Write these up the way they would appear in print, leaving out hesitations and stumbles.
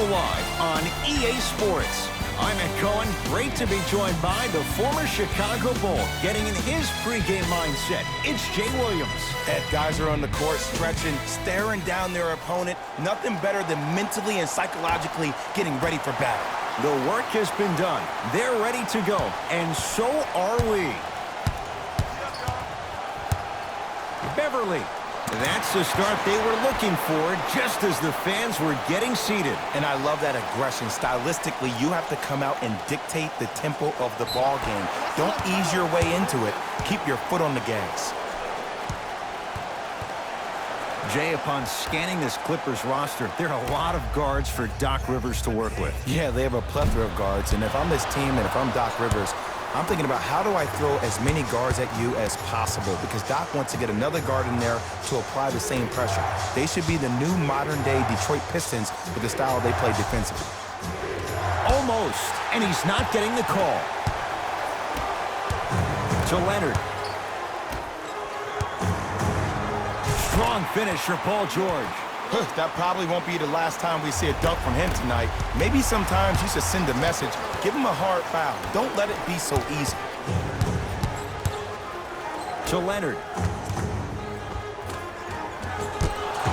live on EA Sports. I'm Ed Cohen. Great to be joined by the former Chicago Bull, getting in his pregame mindset. It's Jay Williams. Ed, guys are on the court stretching, staring down their opponent. Nothing better than mentally and psychologically getting ready for battle. The work has been done. They're ready to go, and so are we. Beverly. That's the start they were looking for, just as the fans were getting seated. And I love that aggression. Stylistically, you have to come out and dictate the tempo of the ball game. Don't ease your way into it. Keep your foot on the gas. Jay, upon scanning this Clippers roster, there are a lot of guards for Doc Rivers to work with. Yeah, they have a plethora of guards, and if I'm this team and if I'm Doc Rivers, I'm thinking about how do I throw as many guards at you as possible, because Doc wants to get another guard in there to apply the same pressure. They should be the new modern-day Detroit Pistons with the style they play defensively. Almost, and he's not getting the call. To Leonard. Strong finish for Paul George. That probably won't be the last time we see a dunk from him tonight. Maybe sometimes you should send a message. Give him a hard foul. Don't let it be so easy. To Leonard.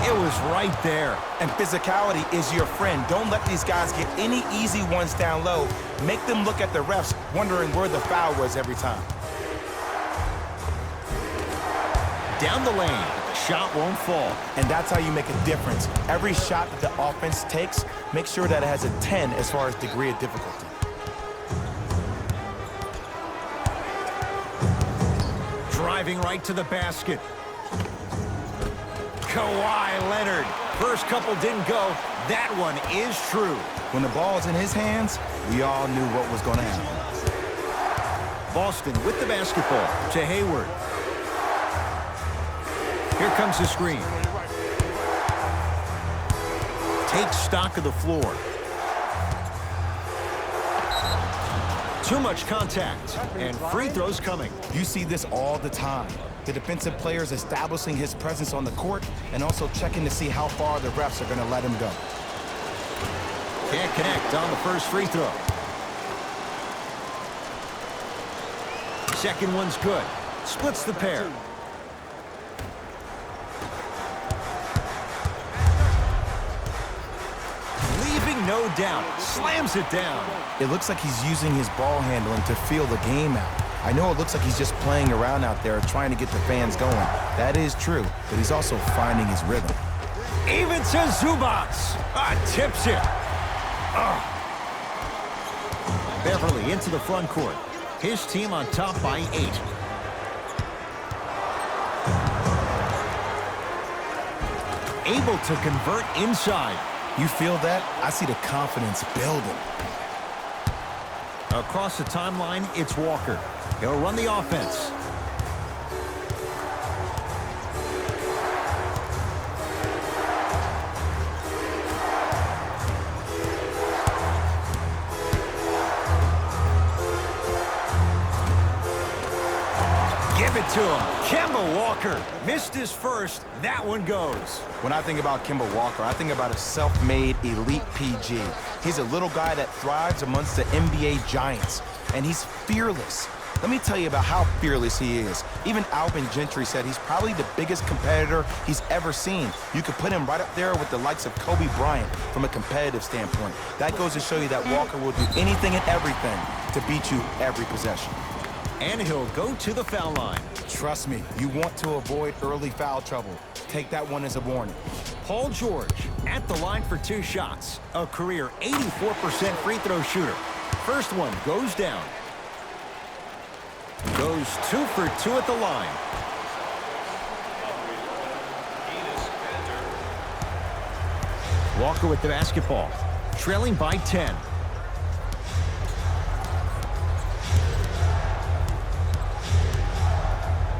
It was right there. And physicality is your friend. Don't let these guys get any easy ones down low. Make them look at the refs, wondering where the foul was every time. Down the lane. Shot won't fall. And that's how you make a difference. Every shot that the offense takes, make sure that it has a 10 as far as degree of difficulty. Driving right to the basket. Kawhi Leonard. First couple didn't go. That one is true. When the ball is in his hands, we all knew what was going to happen. Boston with the basketball to Hayward. Here comes the screen. Take stock of the floor. Too much contact, and free throws coming. You see this all the time. The defensive players establishing his presence on the court and also checking to see how far the refs are going to let him go. Can't connect on the first free throw. Second one's good. Splits the pair. No doubt. Slams it down. It looks like he's using his ball handling to feel the game out. I know it looks like he's just playing around out there trying to get the fans going. That is true, but he's also finding his rhythm. Even to Zubac. Tips it. Beverly into the front court. His team on top by 8. Able to convert inside. You feel that? I see the confidence building. Across the timeline, it's Walker. He'll run the offense. Give it to him. Kemba Walker missed his first. That one goes. When I think about Kemba Walker, I think about a self-made elite PG. He's a little guy that thrives amongst the NBA giants, and he's fearless. Let me tell you about how fearless he is. Even Alvin Gentry said he's probably the biggest competitor he's ever seen. You could put him right up there with the likes of Kobe Bryant from a competitive standpoint. That goes to show you that Walker will do anything and everything to beat you every possession. And he'll go to the foul line. Trust me, you want to avoid early foul trouble. Take that one as a warning. Paul George at the line for 2 shots. A career 84% free throw shooter. First one goes down. Goes 2 for 2 at the line. Walker with the basketball. Trailing by 10.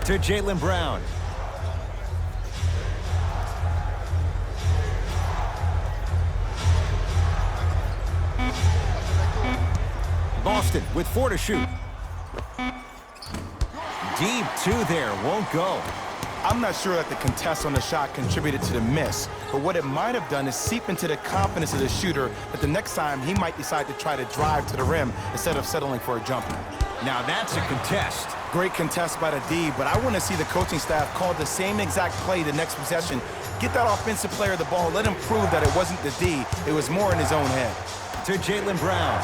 To Jaylen Brown. Boston with 4 to shoot. Deep 2 there, won't go. I'm not sure that the contest on the shot contributed to the miss, but what it might have done is seep into the confidence of the shooter that the next time he might decide to try to drive to the rim instead of settling for a jumper. Now that's a contest. Great contest by the D, but I want to see the coaching staff call the same exact play the next possession. Get that offensive player the ball. Let him prove that it wasn't the D. It was more in his own head. To Jaylen Brown.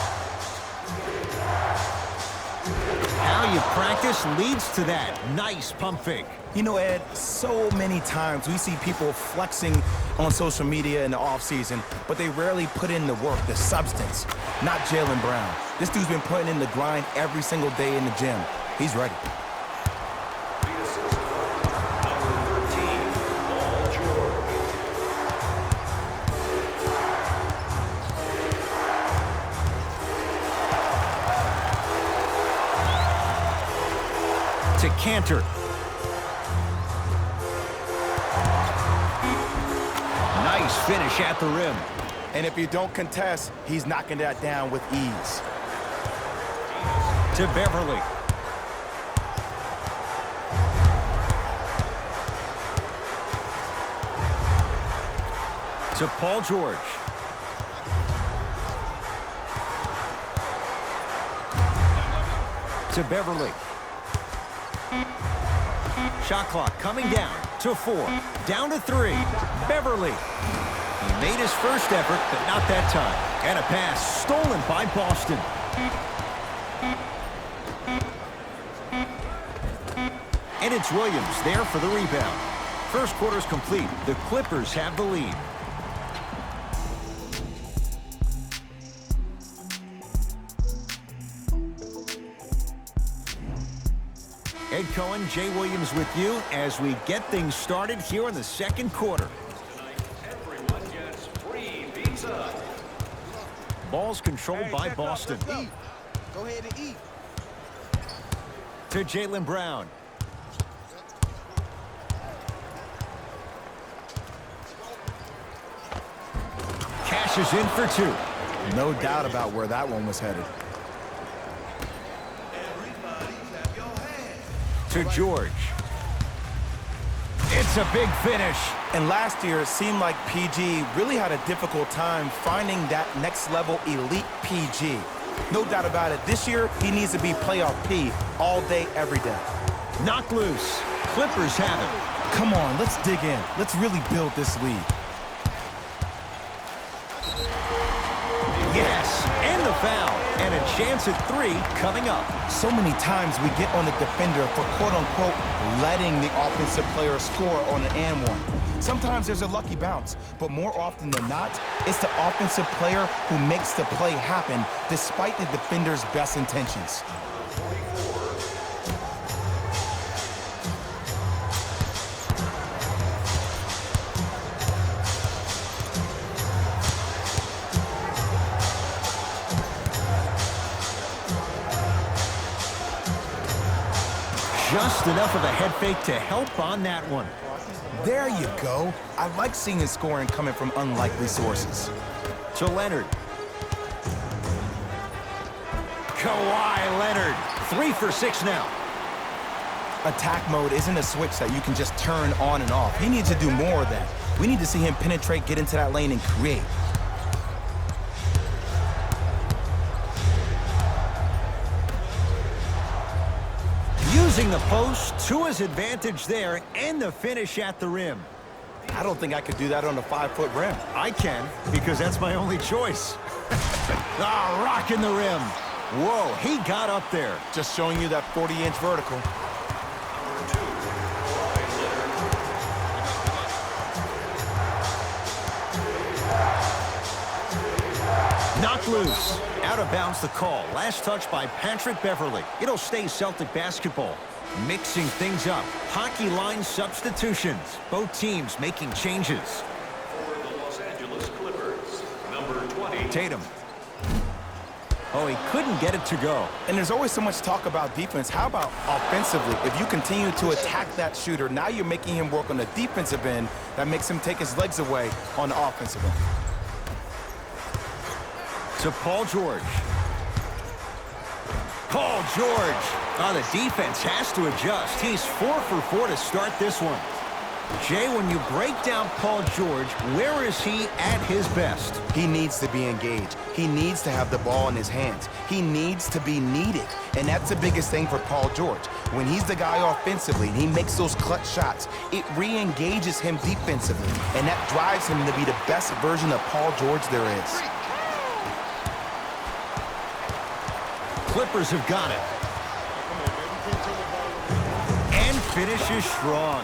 How you practice leads to that. Nice pump fake. You know, Ed, so many times we see people flexing on social media in the offseason, but they rarely put in the work, the substance. Not Jaylen Brown. This dude's been putting in the grind every single day in the gym. He's ready. To Cantor. Nice finish at the rim. And if you don't contest, he's knocking that down with ease. To Beverly. To Paul George. To Beverly. Shot clock coming down to 4. Down to 3. Beverly. He made his first effort, but not that time. And a pass stolen by Boston. And it's Williams there for the rebound. First quarter's complete. The Clippers have the lead. Ed Cohen, Jay Williams with you as we get things started here in the second quarter. Everyone gets free pizza. Ball's controlled by Boston. Go ahead and eat. To Jaylen Brown. Cashes in for 2. No doubt about where that one was headed. To George. It's a big finish. And last year, it seemed like PG really had a difficult time finding that next level elite PG. No doubt about it, this year, he needs to be playoff P all day, every day. Knock loose. Clippers have it. Come on, let's dig in. Let's really build this lead. Yes, and the foul. And a chance at 3 coming up. So many times we get on the defender for quote-unquote letting the offensive player score on an and one. Sometimes there's a lucky bounce, but more often than not, it's the offensive player who makes the play happen despite the defender's best intentions. Just enough of a head fake to help on that one. There you go. I like seeing his scoring coming from unlikely sources. To Leonard. Kawhi Leonard. 3 for 6 now. Attack mode isn't a switch that you can just turn on and off. He needs to do more of that. We need to see him penetrate, get into that lane, and create. Using the post to his advantage there, and the finish at the rim. I don't think I could do that on a 5-foot rim. I can, because that's my only choice. Rocking the rim. Whoa, he got up there. Just showing you that 40-inch vertical. Knocked loose. Out of bounds the call. Last touch by Patrick Beverly. It'll stay Celtic basketball. Mixing things up. Hockey line substitutions. Both teams making changes. For the Los Angeles Clippers, number 20. Tatum. Oh, he couldn't get it to go. And there's always so much talk about defense. How about offensively? If you continue to attack that shooter, now you're making him work on the defensive end. That makes him take his legs away on the offensive end. To Paul George. Paul George. Oh, the defense has to adjust. He's 4 for 4 to start this one. Jay, when you break down Paul George, where is he at his best? He needs to be engaged. He needs to have the ball in his hands. He needs to be needed. And that's the biggest thing for Paul George. When he's the guy offensively and he makes those clutch shots, it re-engages him defensively. And that drives him to be the best version of Paul George there is. Clippers have got it. And finishes strong.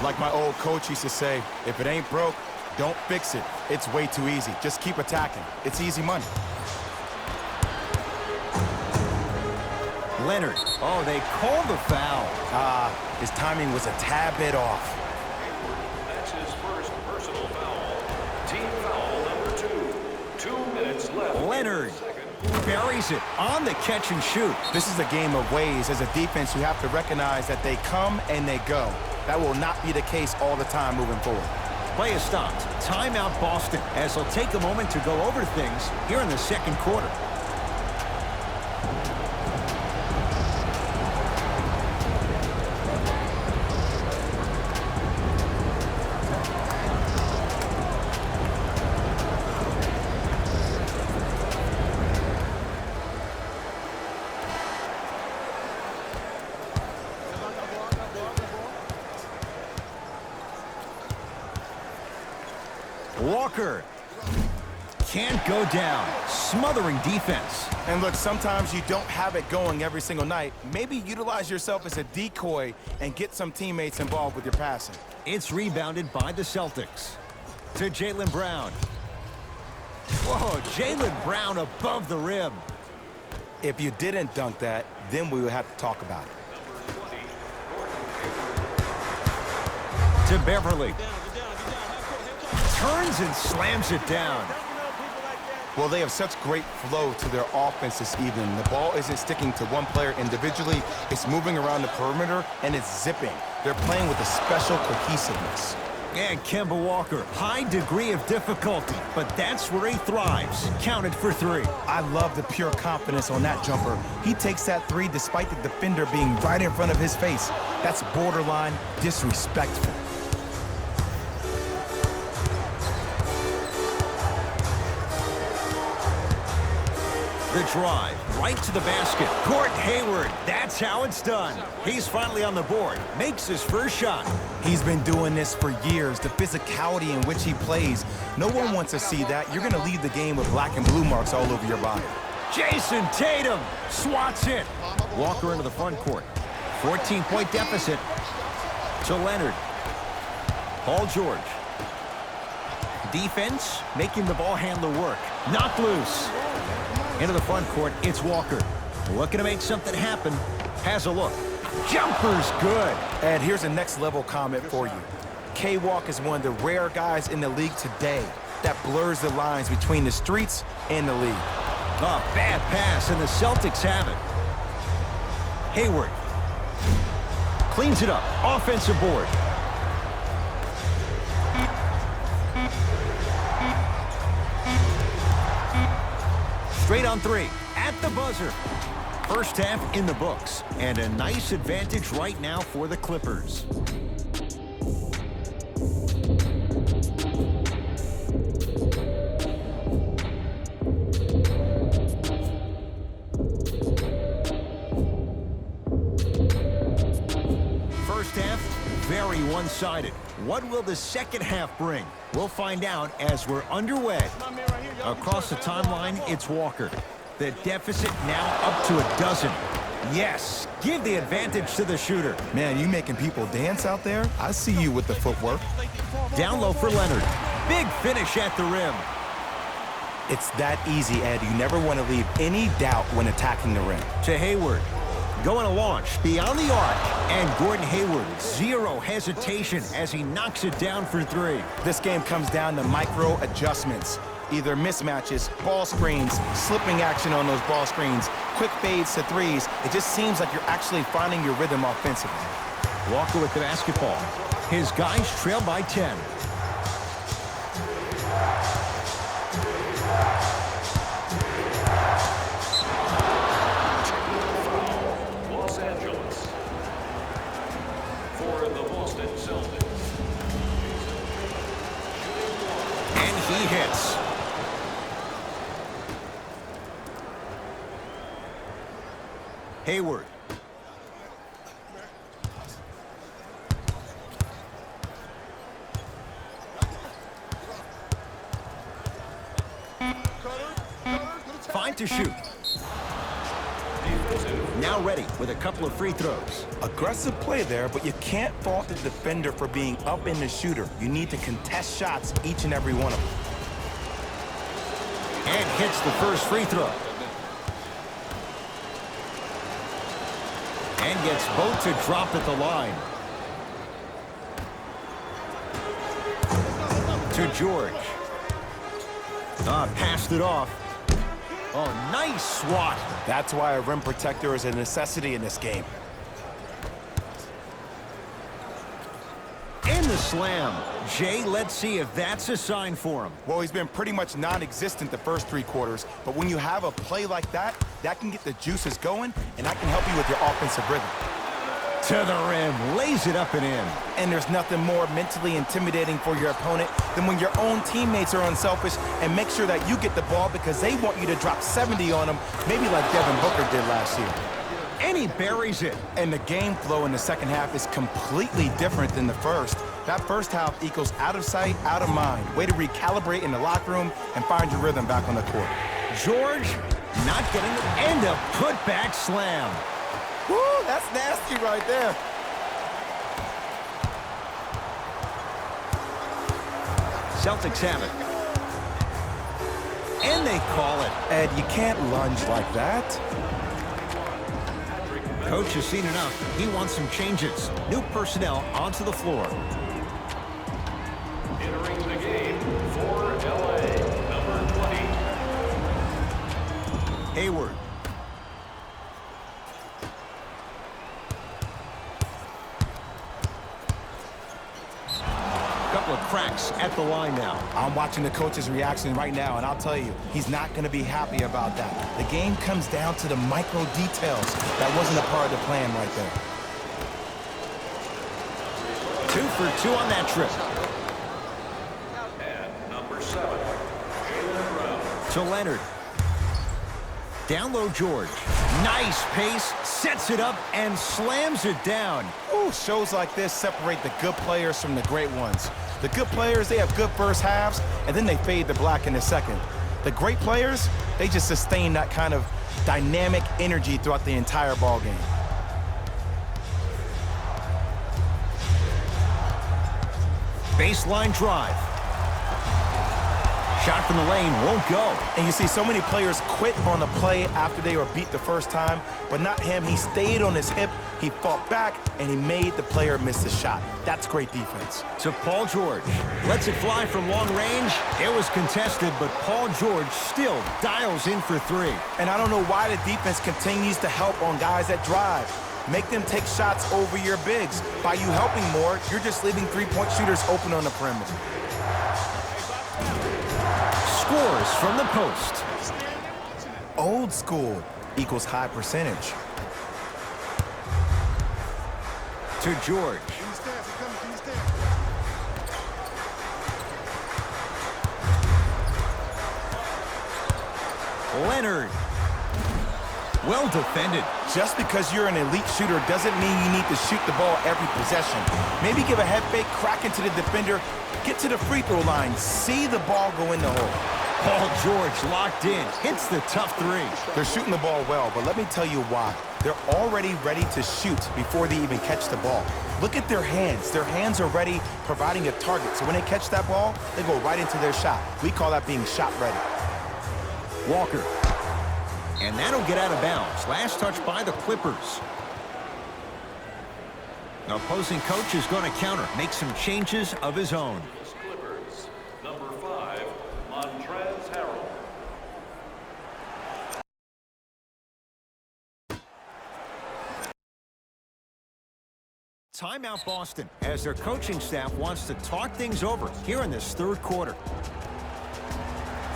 Like my old coach used to say, if it ain't broke, don't fix it. It's way too easy. Just keep attacking. It's easy money. Leonard. Oh, they called the foul. His timing was a tad bit off. That's his first personal foul. Team foul number 2. 2 minutes left. Leonard buries it on the catch and shoot. This is a game of ways. As a defense, you have to recognize that they come and they go. That will not be the case all the time moving forward. Play is stopped. Timeout Boston, as they'll take a moment to go over things here in the second quarter. Walker can't go down. Smothering defense. And look, sometimes you don't have it going every single night. Maybe utilize yourself as a decoy and get some teammates involved with your passing. It's rebounded by the Celtics. To Jaylen Brown. Whoa, Jaylen Brown above the rim. If you didn't dunk that, then we would have to talk about it. To Beverly. Turns and slams it down. Well, they have such great flow to their offense this evening. The ball isn't sticking to one player individually. It's moving around the perimeter, and it's zipping. They're playing with a special cohesiveness. And Kemba Walker, high degree of difficulty, but that's where he thrives. Counted for 3. I love the pure confidence on that jumper. He takes that 3 despite the defender being right in front of his face. That's borderline disrespectful. The drive, right to the basket. Gordon Hayward, that's how it's done. He's finally on the board, makes his first shot. He's been doing this for years. The physicality in which he plays, no one wants to see that. You're going to leave the game with black and blue marks all over your body. Jason Tatum swats it. Walker into the front court. 14-point deficit to Leonard. Paul George. Defense making the ball handler work. Knocked loose. Into the front court, it's Walker. Looking to make something happen. Has a look. Jumper's good. And here's a next-level comment for you. K-Walk is one of the rare guys in the league today that blurs the lines between the streets and the league. A bad pass, and the Celtics have it. Hayward. Cleans it up. Offensive board. Straight on 3. At the buzzer. First half in the books. And a nice advantage right now for the Clippers. First half, very one-sided. What will the second half bring? We'll find out as we're underway. Across the timeline, it's Walker. The deficit now up to a dozen. Yes, give the advantage to the shooter. Man, you making people dance out there? I see you with the footwork. Down low for Leonard. Big finish at the rim. It's that easy, Ed. You never want to leave any doubt when attacking the rim. To Hayward. Going to launch beyond the arc. And Gordon Hayward, zero hesitation as he knocks it down for 3. This game comes down to micro adjustments. Either mismatches, ball screens, slipping action on those ball screens, quick fades to 3s. It just seems like you're actually finding your rhythm offensively. Walker with the basketball. His guys trail by 10. Hayward. Fine to shoot. Now ready with a couple of free throws. Aggressive play there, but you can't fault the defender for being up in the shooter. You need to contest shots, each and every one of them. And hits the first free throw. And gets both to drop at the line. To George. Passed it off. Oh, nice swat. That's why a rim protector is a necessity in this game. And the slam. Jay, let's see if that's a sign for him. Well, he's been pretty much non-existent the first 3 quarters, but when you have a play like that, that can get the juices going, and that can help you with your offensive rhythm. To the rim, lays it up and in. And there's nothing more mentally intimidating for your opponent than when your own teammates are unselfish and make sure that you get the ball because they want you to drop 70 on them, maybe like Devin Booker did last year. And he buries it. And the game flow in the second half is completely different than the first. That first half equals out of sight, out of mind. Way to recalibrate in the locker room and find your rhythm back on the court. George not getting it. And a putback slam. Woo, that's nasty right there. Celtics have it. And they call it. Ed, you can't lunge like that. Coach has seen enough. He wants some changes. New personnel onto the floor. Entering the game for LA, number 20. Hayward. Couple of cracks at the line now. I'm watching the coach's reaction right now, and I'll tell you, he's not going to be happy about that. The game comes down to the micro details. That wasn't a part of the plan right there. 2 for 2 on that trip. And number 7, Jaylen Brown. To Leonard. Down low, George. Nice pace, sets it up, and slams it down. Ooh, shows like this separate the good players from the great ones. The good players, they have good first halves, and then they fade to black in the second. The great players, they just sustain that kind of dynamic energy throughout the entire ball game. Baseline drive. Shot from the lane won't go. And you see so many players quit on the play after they were beat the first time, but not him. He stayed on his hip, he fought back, and he made the player miss the shot. That's great defense. To Paul George. Lets it fly from long range. It was contested, but Paul George still dials in for 3. And I don't know why the defense continues to help on guys that drive. Make them take shots over your bigs. By you helping more, you're just leaving 3-point shooters open on the perimeter. Scores from the post. Old school equals high percentage. To George. Leonard. Well defended. Just because you're an elite shooter doesn't mean you need to shoot the ball every possession. Maybe give a head fake, crack into the defender, get to the free throw line, see the ball go in the hole. Paul George locked in, hits the tough 3. They're shooting the ball well, but let me tell you why. They're already ready to shoot before they even catch the ball. Look at their hands. Their hands are ready, providing a target. So when they catch that ball, they go right into their shot. We call that being shot ready. Walker. And that'll get out of bounds. Last touch by the Clippers. The opposing coach is going to counter, make some changes of his own. Clippers, number 5, Montrezl Harrell. Timeout Boston, as their coaching staff wants to talk things over here in this 3rd quarter.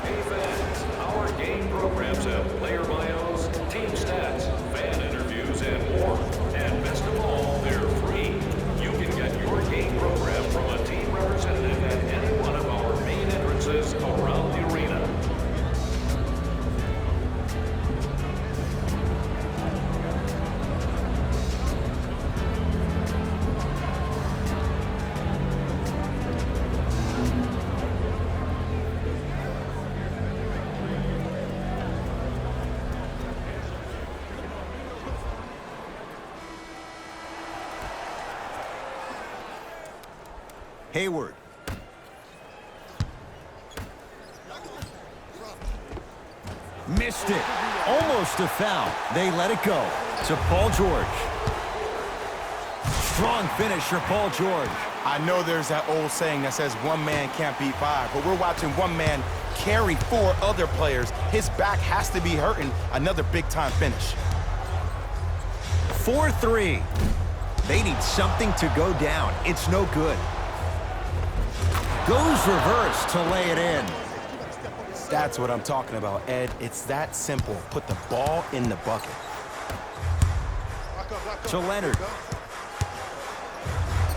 Hey fans, our game programs have player bios, team stats, fan interviews, and more. And best of all, they're free. You can get your game program from a team representative at any one of our main entrances around the arena. Hayward. Missed it. Almost a foul. They let it go to Paul George. Strong finish for Paul George. I know there's that old saying that says one man can't beat five, but we're watching one man carry four other players. His back has to be hurting. Another big-time finish. 4-3. They need something to go down. It's no good. Goes reverse to lay it in. That's what I'm talking about, Ed. It's that simple. Put the ball in the bucket. To Leonard.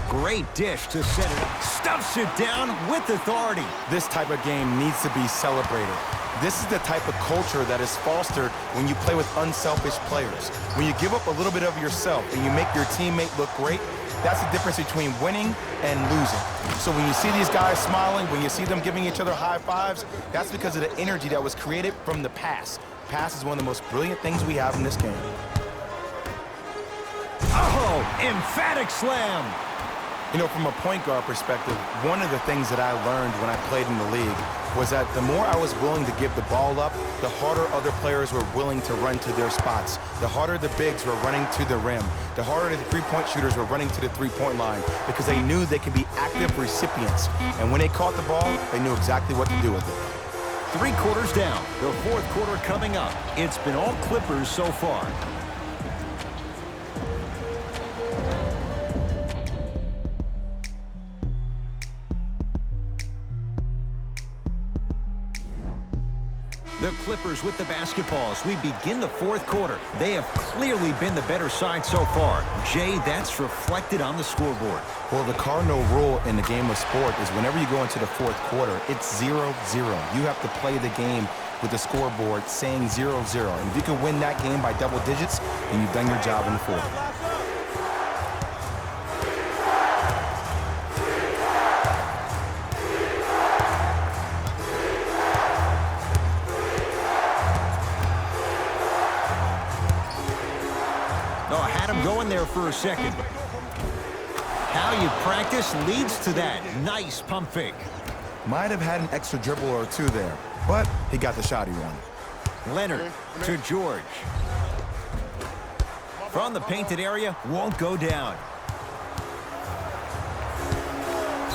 Great dish to set it up. Stuffs it down with authority. This type of game needs to be celebrated. This is the type of culture that is fostered when you play with unselfish players. When you give up a little bit of yourself and you make your teammate look great, that's the difference between winning and losing. So when you see these guys smiling, when you see them giving each other high fives, that's because of the energy that was created from the pass. Pass is one of the most brilliant things we have in this game. Oh, emphatic slam. You know, from a point guard perspective, one of the things that I learned when I played in the league was that the more I was willing to give the ball up, the harder other players were willing to run to their spots. The harder the bigs were running to the rim. The harder the three-point shooters were running to the three-point line because they knew they could be active recipients. And when they caught the ball, they knew exactly what to do with it. 3 quarters down. The fourth quarter coming up. It's been all Clippers so far. The Clippers with the basketball as we begin the fourth quarter. They have clearly been the better side so far. Jay, that's reflected on the scoreboard. Well, the cardinal rule in the game of sport is whenever you go into the fourth quarter, it's 0-0. You have to play the game with the scoreboard saying 0-0. And if you can win that game by double digits, then you've done your job in the fourth. Going there for a second. How you practice leads to that. Nice pump fake. Might have had an extra dribble or two there, but he got the shot he wanted. Leonard to George. From the painted area, won't go down.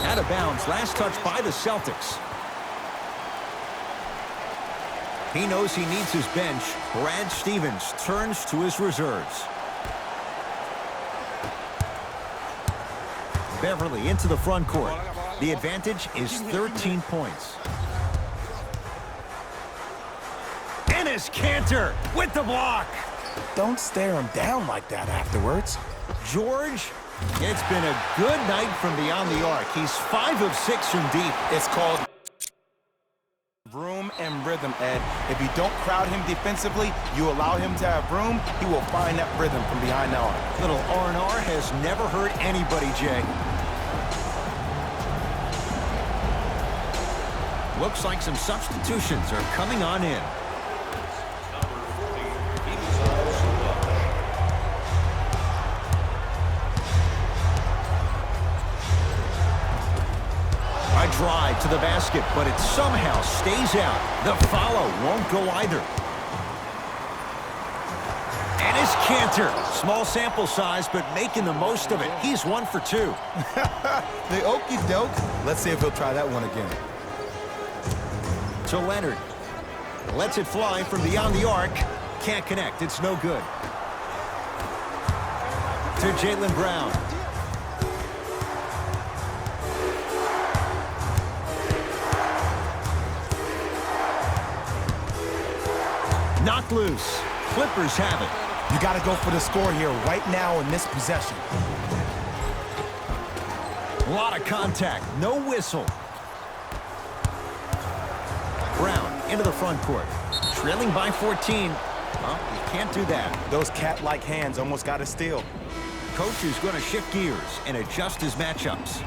Out of bounds, last touch by the Celtics. He knows he needs his bench. Brad Stevens turns to his reserves. Beverly into the front court. The advantage is 13 points. Enes Kanter with the block. Don't stare him down like that afterwards. George, it's been a good night from beyond the arc. He's 5 of 6 from deep. It's called room and rhythm, Ed. If you don't crowd him defensively, you allow him to have room, he will find that rhythm from behind the arc. Little R&R has never hurt anybody, Jay. Looks like some substitutions are coming on in. A drive to the basket, but it somehow stays out. The follow won't go either. And it's Kanter. Small sample size, but making the most of it. He's 1 for 2. The okie doke. Let's see if he'll try that one again. To Leonard. Lets it fly from beyond the arc. Can't connect. It's no good. To Jaylen Brown. Knocked loose. Clippers have it. You got to go for the score here right now in this possession. A lot of contact. No whistle. Brown into the front court. Trailing by 14. Well, you can't do that. Those cat-like hands almost got a steal. Coach is going to shift gears and adjust his matchups.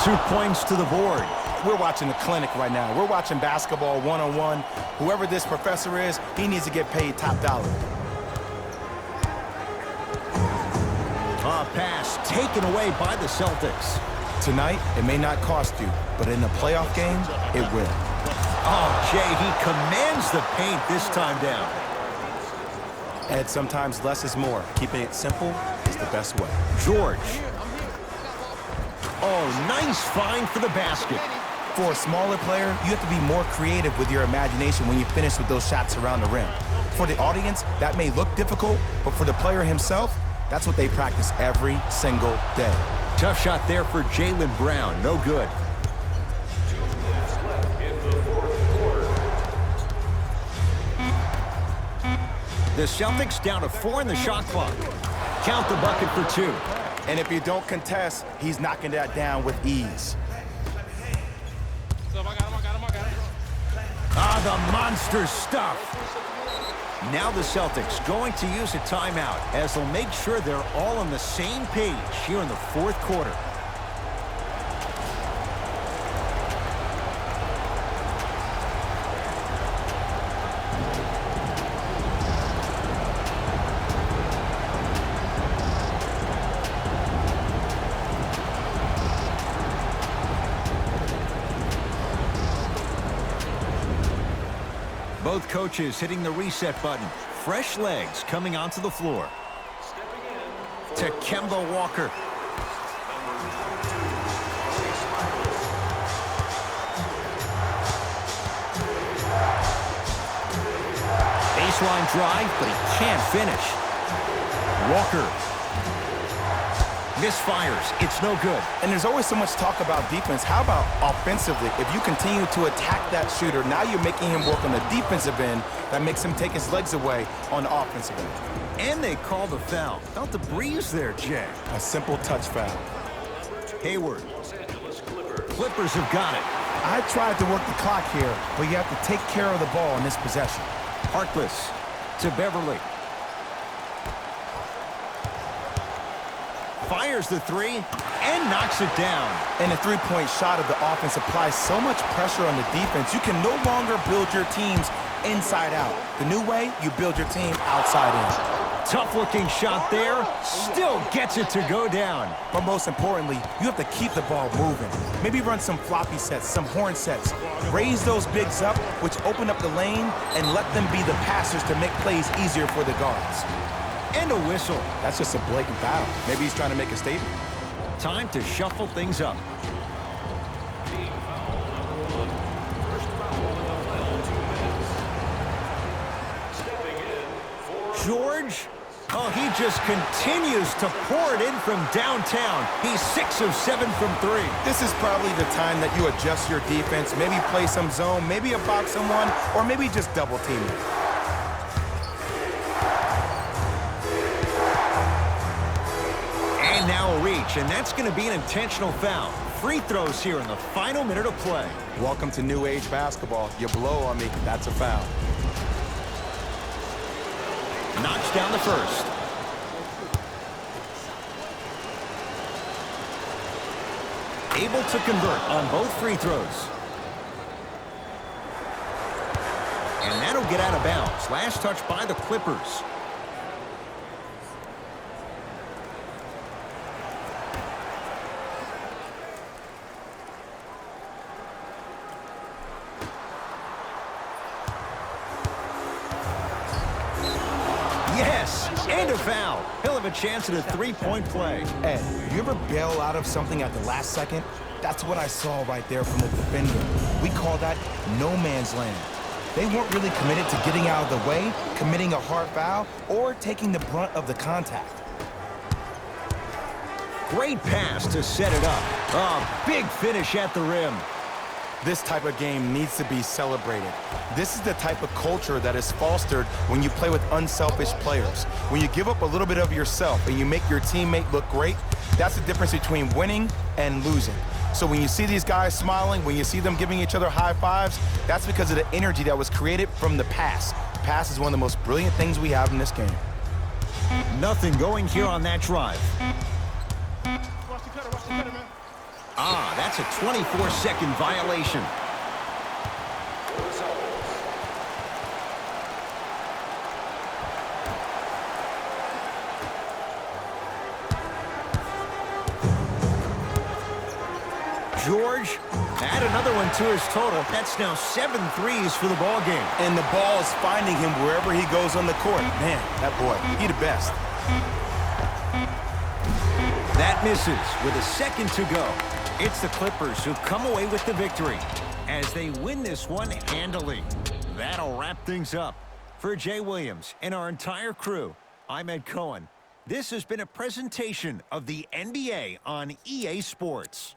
2 points to the board. We're watching a clinic right now. We're watching basketball one-on-one. Whoever this professor is, he needs to get paid top dollar. A pass taken away by the Celtics. Tonight, it may not cost you, but in a playoff game, it will. Oh, Jay, he commands the paint this time down. And sometimes less is more. Keeping it simple is the best way. George. Oh, nice find for the basket. For a smaller player, you have to be more creative with your imagination when you finish with those shots around the rim. For the audience, that may look difficult, but for the player himself, that's what they practice every single day. Tough shot there for Jaylen Brown. No good. 2 minutes left in the fourth quarter. The Celtics down to 4 in the shot clock. Count the bucket for 2. And if you don't contest, he's knocking that down with ease. Ah, the monster stuff. Now the Celtics going to use a timeout as they'll make sure they're all on the same page here in the fourth quarter. Both coaches hitting the reset button. Fresh legs coming onto the floor. To Kemba Walker. Baseline drive, but he can't finish. Walker. Misfires. It's no good. And there's always so much talk about defense. How about offensively? If you continue to attack that shooter, now you're making him work on the defensive end. That makes him take his legs away on the offensive end. And they call the foul. Felt the breeze there, Jay. A simple touch foul. Hayward. Clippers have got it. I tried to work the clock here, but you have to take care of the ball in this possession. Harkless to Beverly. Fires the 3 and knocks it down. And the three-point shot of the offense applies so much pressure on the defense, you can no longer build your teams inside out. The new way, you build your team outside in. Tough-looking shot there. Still gets it to go down. But most importantly, you have to keep the ball moving. Maybe run some floppy sets, some horn sets. Raise those bigs up, which open up the lane, and let them be the passers to make plays easier for the guards. And a whistle. That's just a blatant foul. Maybe he's trying to make a statement. Time to shuffle things up. Team foul number 1. First foul in the final 2 minutes. Stepping in for George. Oh, he just continues to pour it in from downtown. He's 6 of 7 from 3. This is probably the time that you adjust your defense, maybe play some zone, maybe a box someone, or maybe just double team it. And now a reach, and that's going to be an intentional foul. Free throws here in the final minute of play. Welcome to new age basketball. You blow on me, that's a foul. Knocks down the first. Able to convert on both free throws. And that'll get out of bounds. Last touch by the Clippers. Yes, and a foul. He'll have a chance at a three-point play. Ed, you ever bail out of something at the last second? That's what I saw right there from the defender. We call that no man's land. They weren't really committed to getting out of the way, committing a hard foul, or taking the brunt of the contact. Great pass to set it up. A big finish at the rim. This type of game needs to be celebrated. This is the type of culture that is fostered when you play with unselfish players. When you give up a little bit of yourself and you make your teammate look great, that's the difference between winning and losing. So when you see these guys smiling, when you see them giving each other high fives, that's because of the energy that was created from the pass. The pass is one of the most brilliant things we have in this game. Nothing going here on that drive. Ah, that's a 24-second violation. George, add another one to his total. That's now 7 threes for the ball game. And the ball is finding him wherever he goes on the court. Man, that boy, he the best. That misses with a second to go. It's the Clippers who come away with the victory as they win this one handily. That'll wrap things up. For Jay Williams and our entire crew, I'm Ed Cohen. This has been a presentation of the NBA on EA Sports.